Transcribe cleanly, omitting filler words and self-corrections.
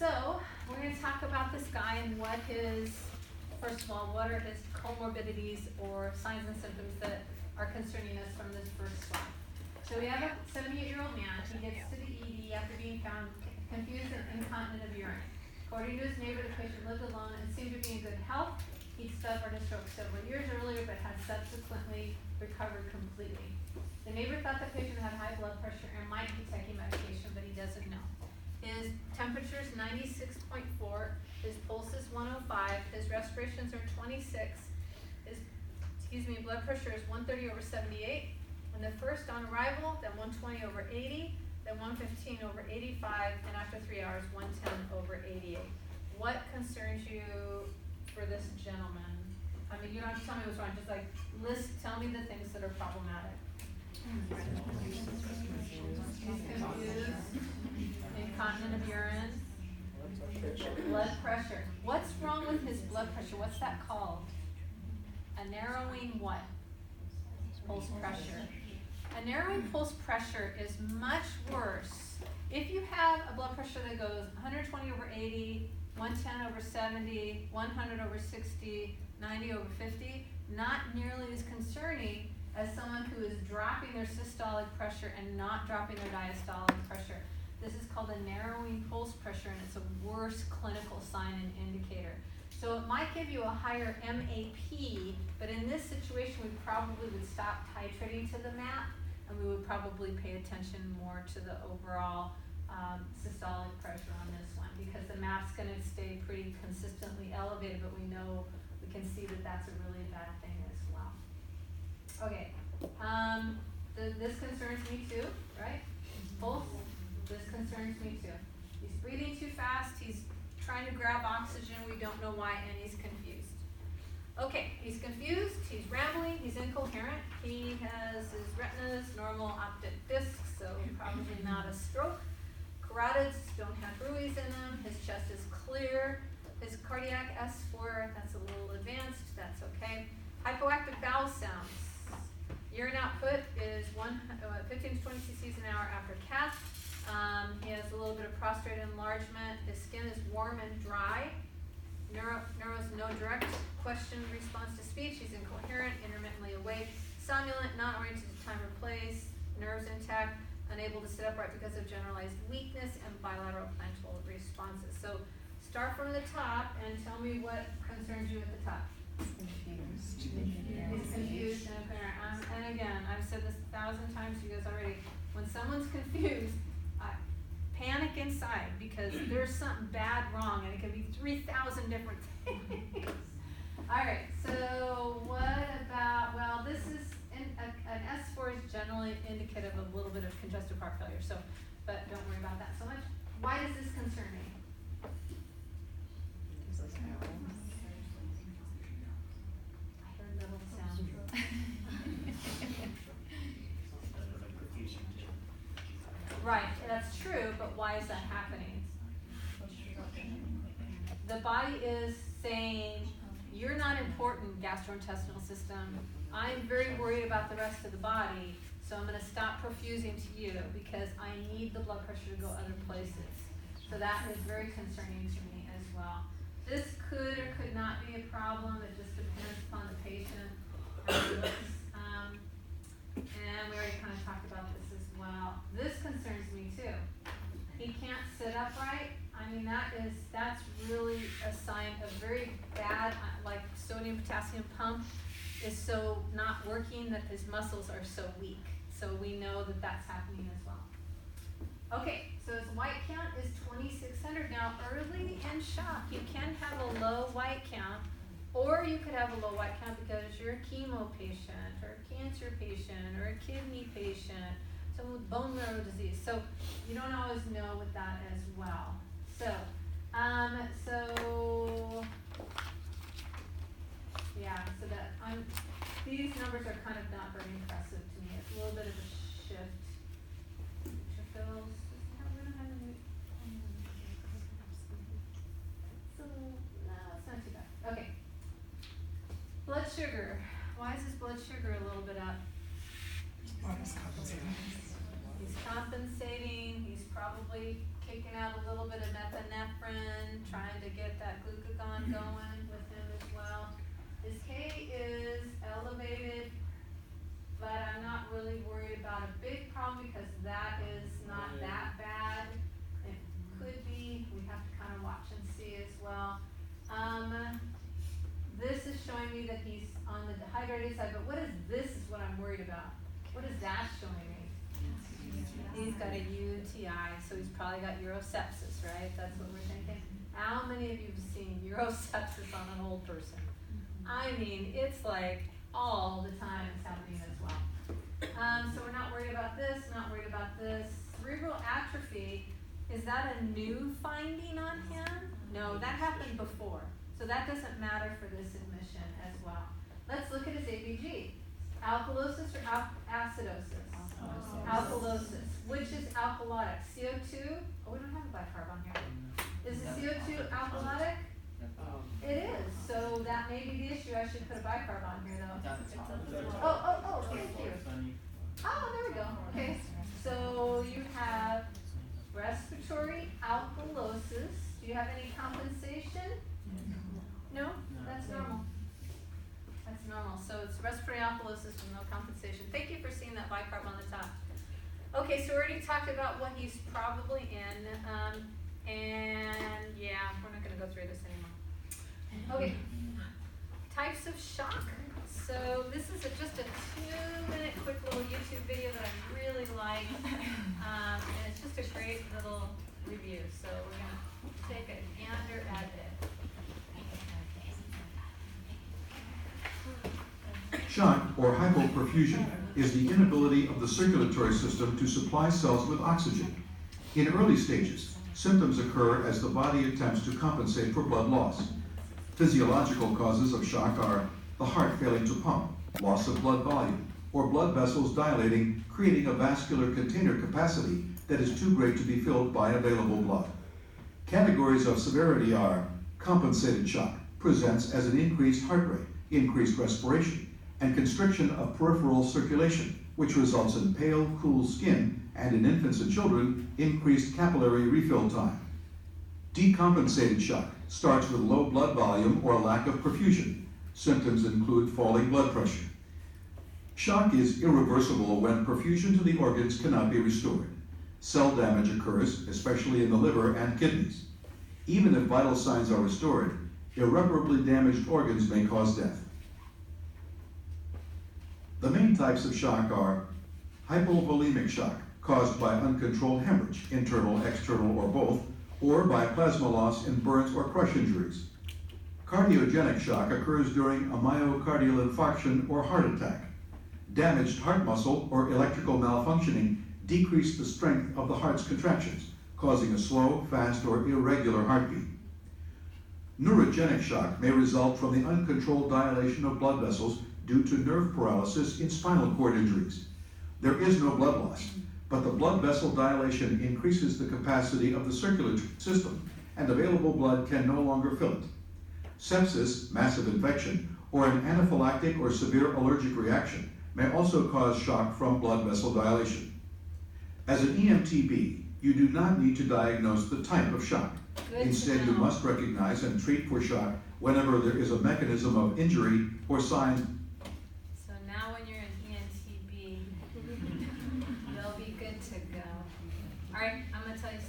So we're going to talk about this guy and what his, first of all, what are his comorbidities or signs and symptoms that are concerning us from this first slide. So we have a 78-year-old man. He gets to the ED after being found confused and incontinent of urine. According to his neighbor, the patient lived alone and seemed to be in good health. He'd suffered a stroke several years earlier, but had subsequently recovered completely. The neighbor thought the patient had high blood pressure and might be taking medication, but he doesn't know. His temperature is 96.4. His pulse is 105. His respirations are 26. His, blood pressure is 130/78. When the first on arrival, then 120/80, then 115/85, and after 3 hours, 110/88. What concerns you for this gentleman? I mean, you don't have to tell me what's wrong, just like tell me the things that are problematic. He's confused, incontinent of urine, blood pressure. What's wrong with his blood pressure? What's that called? A narrowing what? Pulse pressure. A narrowing pulse pressure is much worse. If you have a blood pressure that goes 120/80, 110/70, 100/60, 90/50, not nearly as concerning as someone who is dropping their systolic pressure and not dropping their diastolic pressure. This is called a narrowing pulse pressure, and it's a worse clinical sign and indicator. So it might give you a higher MAP, but in this situation, we probably would stop titrating to the MAP, and we would probably pay attention more to the overall systolic pressure on this one, because the MAP's going to stay pretty consistently elevated, but we can see that that's a really bad thing as well. Okay, this concerns me too, right? Pulse, this concerns me too. He's breathing too fast, he's trying to grab oxygen, we don't know why, and he's confused. Okay, he's confused, he's rambling, he's incoherent, he has his retinas, normal optic discs, so probably not a stroke. Carotids don't have ruins in them, his chest is clear, his cardiac S4, that's a little advanced, that's okay. Hypoactive bowel sounds. Urine output is 15 to 20 cc's an hour after cath. He has a little bit of prostate enlargement. His skin is warm and dry. Neuro's no direct question response to speech. He's incoherent, intermittently awake, somnolent, not oriented to time or place, nerves intact, unable to sit upright because of generalized weakness, and bilateral parental responses. So start from the top and tell me what concerns you at the top. He's confused and incoherent. And again, I've said this 1,000 times to you guys already. When someone's confused, panic inside, because there's something bad wrong, and it can be 3,000 different things. All right, so what about, well, this is, an S4 is generally indicative of a little bit of congestive heart failure, so, but don't worry about that so much. Why does this concern me? I heard the little sound. Right, that's true, but why is that happening? The body is saying, you're not important, gastrointestinal system. I'm very worried about the rest of the body, so I'm going to stop perfusing to you because I need the blood pressure to go other places. So that is very concerning to me as well. This could or could not be a problem. It just depends upon the patient. And we already kind of talked about this as well. This concerns me too. He can't sit upright. I mean, that's really a sign of very bad, like sodium potassium pump is so not working that his muscles are so weak. So we know that that's happening as well. Okay, so his white count is 2,600. Now, early in shock, you can have a low white count, or you could have a low white count because you're a chemo patient, or a cancer patient, or a kidney patient, someone with bone marrow disease. So you don't always know with that as well. So, these numbers are kind of not very impressive to me. It's a little bit of a shift. So, no, it's not too bad. Okay. Blood sugar. Why is his blood sugar a little bit up? He's compensating. He's probably kicked taking out a little bit of epinephrine, trying to get that glucagon going with him as well. His K is elevated, but I'm not really worried about a big problem because that is not that bad. It could be, we have to kind of watch and see as well. This is showing me that he's on the dehydrated side, but what is this is what I'm worried about. What is that showing me? He's got a UTI, so he's probably got urosepsis, right? That's what we're thinking. How many of you have seen urosepsis on an old person? I mean, it's like all the time it's happening as well. So we're not worried about this, not worried about this. Cerebral atrophy, is that a new finding on him? No, that happened before. So that doesn't matter for this admission as well. Let's look at his ABG. Alkalosis or acidosis? Alkalosis. Which is alkalotic? CO2? Oh, we don't have a bicarb on here. Is the CO2 alkalotic? It is. So that may be the issue. I should put a bicarb on here though. Oh, thank you. Oh, there we go. Okay. So you have respiratory alkalosis. Do you have any compensation? No? That's normal. That's normal. So it's respiratory alkalosis with no compensation. Thank you for seeing that bicarb on the top. Okay, so we already talked about what he's probably in. And yeah, we're not going to go through this anymore. Okay, types of shock. So this is just a 2-minute quick little YouTube video that I really like. And it's just a great little review. So we're going to take a gander at it. Shock, or hypoperfusion, is the inability of the circulatory system to supply cells with oxygen. In early stages, symptoms occur as the body attempts to compensate for blood loss. Physiological causes of shock are the heart failing to pump, loss of blood volume, or blood vessels dilating, creating a vascular container capacity that is too great to be filled by available blood. Categories of severity are compensated shock, presents as an increased heart rate, increased respiration, and constriction of peripheral circulation, which results in pale, cool skin, and in infants and children, increased capillary refill time. Decompensated shock starts with low blood volume or lack of perfusion. Symptoms include falling blood pressure. Shock is irreversible when perfusion to the organs cannot be restored. Cell damage occurs, especially in the liver and kidneys. Even if vital signs are restored, irreparably damaged organs may cause death. The main types of shock are hypovolemic shock, caused by uncontrolled hemorrhage, internal, external, or both, or by plasma loss in burns or crush injuries. Cardiogenic shock occurs during a myocardial infarction or heart attack. Damaged heart muscle or electrical malfunctioning decrease the strength of the heart's contractions, causing a slow, fast, or irregular heartbeat. Neurogenic shock may result from the uncontrolled dilation of blood vessels due to nerve paralysis in spinal cord injuries. There is no blood loss, but the blood vessel dilation increases the capacity of the circulatory system, and available blood can no longer fill it. Sepsis, massive infection, or an anaphylactic or severe allergic reaction may also cause shock from blood vessel dilation. As an EMTB, you do not need to diagnose the type of shock. Instead, you must recognize and treat for shock whenever there is a mechanism of injury or signs. So now when you're an ENTB, they'll be good to go. All right, I'm going to tell you